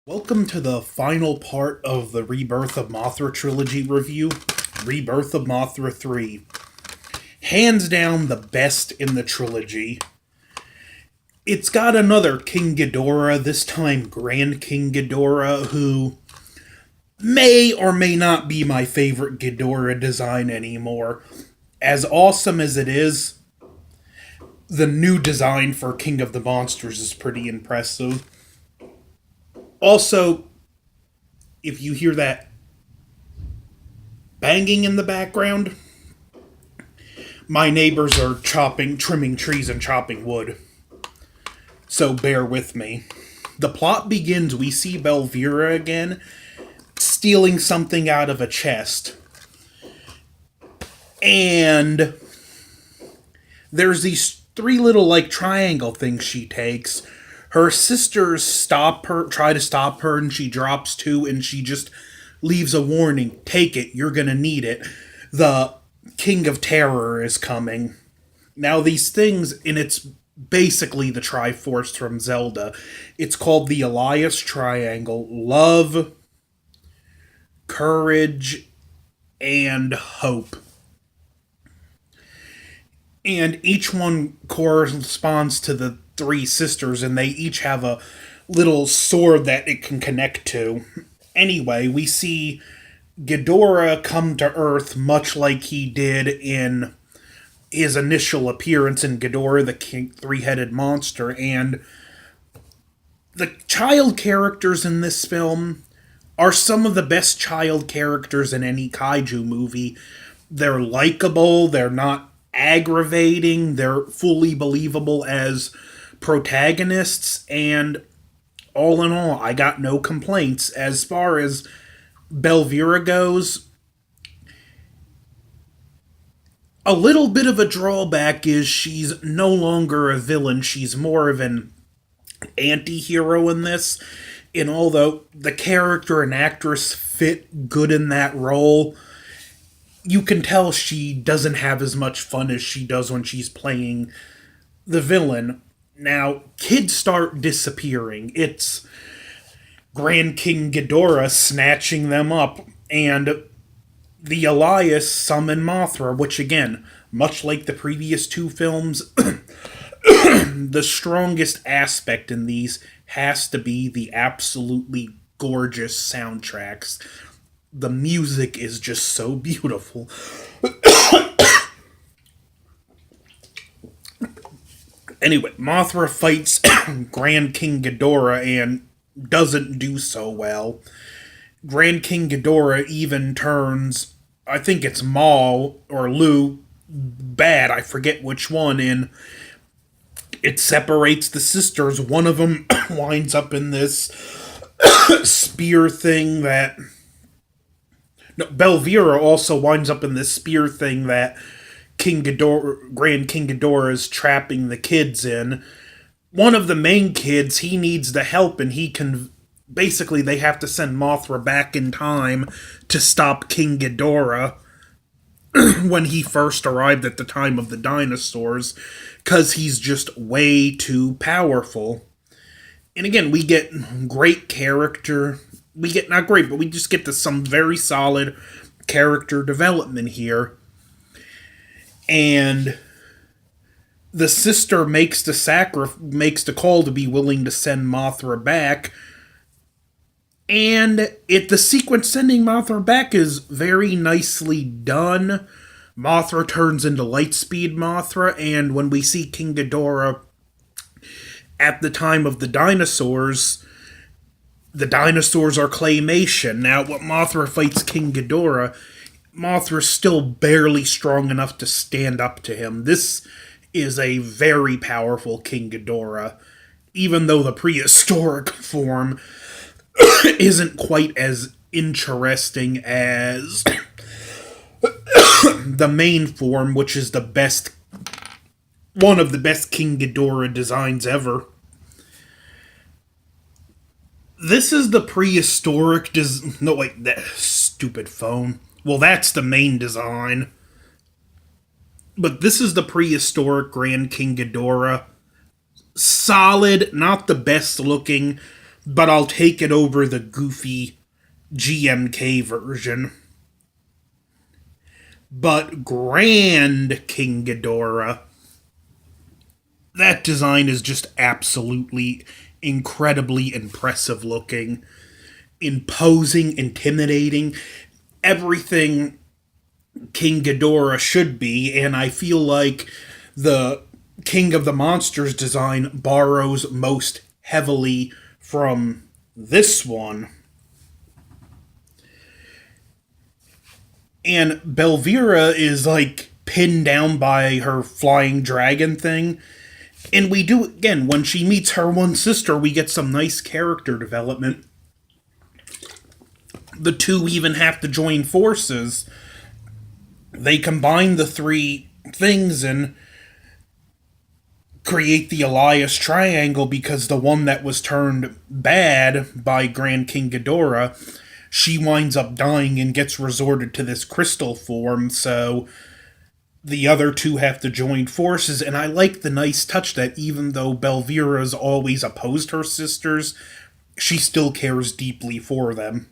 Welcome to the final part of the Rebirth of Mothra trilogy review, Rebirth of Mothra 3. Hands down the best in the trilogy. It's got another King Ghidorah, this time Grand King Ghidorah, who may or may not be my favorite Ghidorah design anymore. As awesome as it is, the new design for King of the Monsters is pretty impressive. Also, if you hear that banging in the background, my neighbors are trimming trees and chopping wood. So bear with me. The plot begins, we see Belvira again, stealing something out of a chest. And there's these three little, triangle things she takes. Her sisters try to stop her, and she drops two, and she just leaves a warning. Take it, you're gonna need it. The King of Terror is coming. Now, these things, and it's basically the Triforce from Zelda. It's called the Elias Triangle. Love, courage, and hope. And each one corresponds to the three sisters, and they each have a little sword that it can connect to. Anyway, we see Ghidorah come to Earth much like he did in his initial appearance in Ghidorah, the three-headed monster, and the child characters in this film are some of the best child characters in any kaiju movie. They're likable, they're not aggravating, they're fully believable as protagonists, and all in all, I got no complaints. As far as Belvira goes, a little bit of a drawback is she's no longer a villain, she's more of an anti-hero in this. And although the character and actress fit good in that role, you can tell she doesn't have as much fun as she does when she's playing the villain. Now, kids start disappearing. It's Grand King Ghidorah snatching them up, and the Elias summon Mothra, which again, much like the previous two films, the strongest aspect in these has to be the absolutely gorgeous soundtracks. The music is just so beautiful. Anyway, Mothra fights Grand King Ghidorah and doesn't do so well. Grand King Ghidorah even turns, I think it's Maul or Lu, bad, I forget which one, and it separates the sisters. One of them winds up in this spear thing that... No, Belvira also winds up in this spear thing that Grand King Ghidorah is trapping the kids in. One of the main kids, he needs the help, and he can... Basically, they have to send Mothra back in time to stop King Ghidorah when he first arrived at the time of the dinosaurs, because he's just way too powerful. And again, we get great character. We get, not great, but we just get to some very solid character development here. And the sister makes the call to be willing to send Mothra back. And the sequence sending Mothra back is very nicely done. Mothra turns into Lightspeed Mothra, and when we see King Ghidorah at the time of the dinosaurs are claymation. Now, when Mothra fights King Ghidorah, Mothra's still barely strong enough to stand up to him. This is a very powerful King Ghidorah, even though the prehistoric form isn't quite as interesting as the main form, which is one of the best King Ghidorah designs ever. This is the prehistoric no, wait, that stupid phone. Well, that's the main design. But this is the prehistoric Grand King Ghidorah. Solid, not the best looking. but I'll take it over the goofy GMK version. But Grand King Ghidorah, that design is just absolutely incredibly impressive looking, imposing, intimidating, everything King Ghidorah should be, and I feel like the King of the Monsters design borrows most heavily from this one. And Belvira is like pinned down by her flying dragon thing. And we do, again, when she meets her one sister, we get some nice character development. The two even have to join forces. They combine the three things and create the Elias Triangle because the one that was turned bad by Grand King Ghidorah, she winds up dying and gets resorted to this crystal form, so the other two have to join forces, and I like the nice touch that even though Belvira's always opposed her sisters, she still cares deeply for them.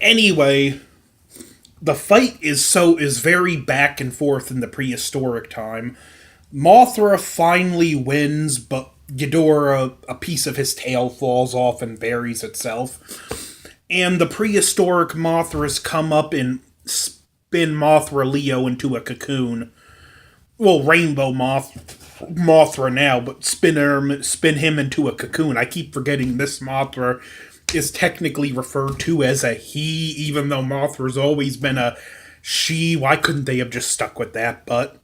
Anyway, the fight is very back and forth in the prehistoric time. Mothra finally wins, but Ghidorah, a piece of his tail falls off and buries itself. And the prehistoric Mothras come up and spin Mothra Leo into a cocoon. Well, Rainbow Mothra now, but spin him into a cocoon. I keep forgetting this Mothra is technically referred to as a he, even though Mothra's always been a she. Why couldn't they have just stuck with that? But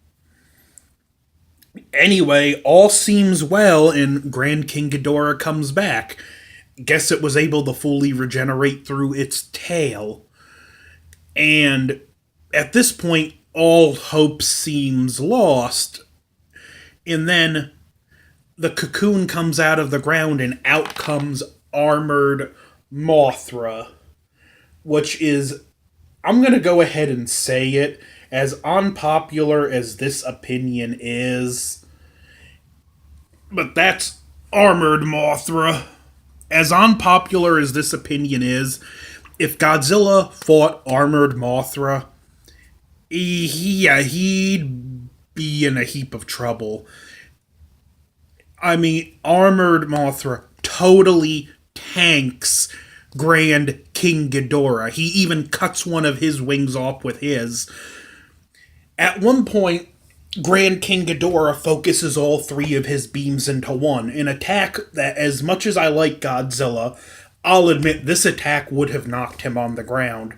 anyway, all seems well, and Grand King Ghidorah comes back. Guess it was able to fully regenerate through its tail. And at this point, all hope seems lost. And then the cocoon comes out of the ground, and out comes armored Mothra, which is, I'm going to go ahead and say it, as unpopular as this opinion is, but that's armored Mothra. As unpopular as this opinion is, if Godzilla fought armored Mothra, he'd be in a heap of trouble. I mean, armored Mothra totally tanks Grand King Ghidorah. He even cuts one of his wings off with his. At one point, Grand King Ghidorah focuses all three of his beams into one, an attack that, as much as I like Godzilla, I'll admit this attack would have knocked him on the ground.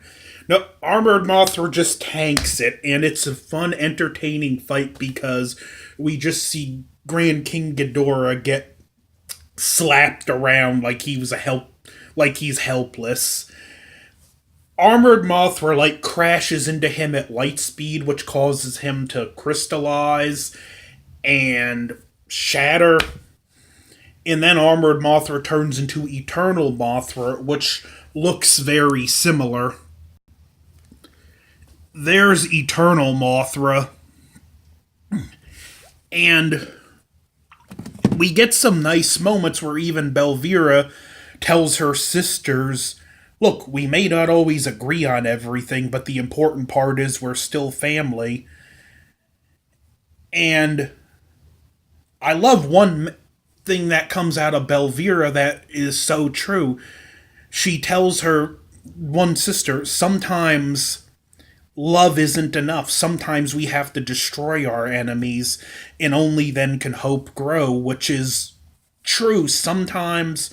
No, Armored Mothra just tanks it, and it's a fun, entertaining fight because we just see Grand King Ghidorah get slapped around like he's helpless. Armored Mothra crashes into him at light speed, which causes him to crystallize and shatter. And then Armored Mothra turns into Eternal Mothra, which looks very similar. There's Eternal Mothra. And we get some nice moments where even Belvira tells her sisters, look, we may not always agree on everything, but the important part is we're still family. And I love one thing that comes out of Belvira that is so true. She tells her one sister, sometimes love isn't enough. Sometimes we have to destroy our enemies, and only then can hope grow, which is true. Sometimes,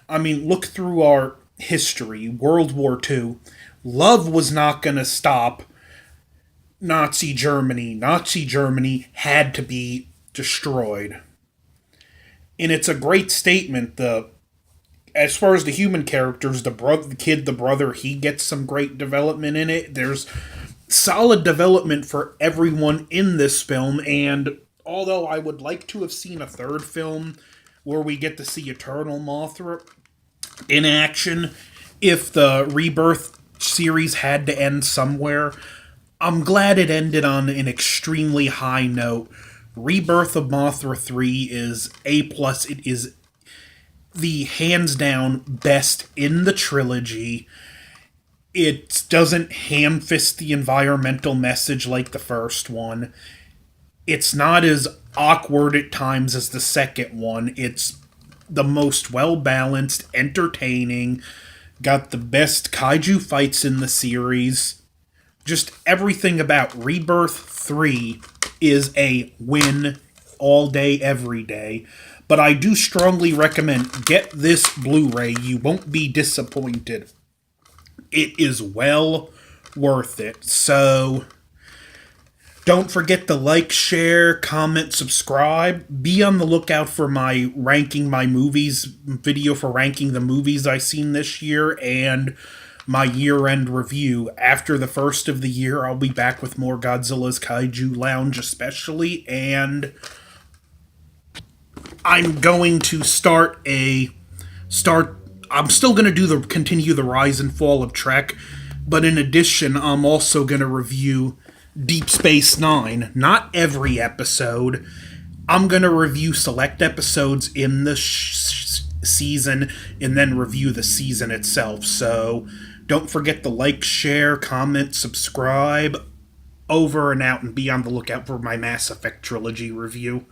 I mean, look through our history, World War II, love was not going to stop Nazi Germany. Nazi Germany had to be destroyed. And it's a great statement. As far as the human characters, the brother, he gets some great development in it. There's solid development for everyone in this film, and although I would like to have seen a third film where we get to see Eternal Mothra in action, if the Rebirth series had to end somewhere, I'm glad it ended on an extremely high note. Rebirth of Mothra 3 is A+. It is the hands down best in the trilogy. It doesn't ham fist the environmental message like the first one. It's not as awkward at times as the second one. It's the most well balanced, entertaining, got the best kaiju fights in the series. Just everything about Rebirth 3 is a win all day, every day. But I do strongly recommend get this Blu-ray. You won't be disappointed. It is well worth it. So don't forget to like, share, comment, subscribe. Be on the lookout for my ranking my movies video for ranking the movies I've seen this year and my year-end review. After the first of the year, I'll be back with more Godzilla's Kaiju Lounge especially, and I'm going to I'm still going to continue the rise and fall of Trek, but in addition, I'm also going to review Deep Space Nine. Not every episode. I'm going to review select episodes in the season and then review the season itself. So don't forget to like, share, comment, subscribe. Over and out, and be on the lookout for my Mass Effect trilogy review.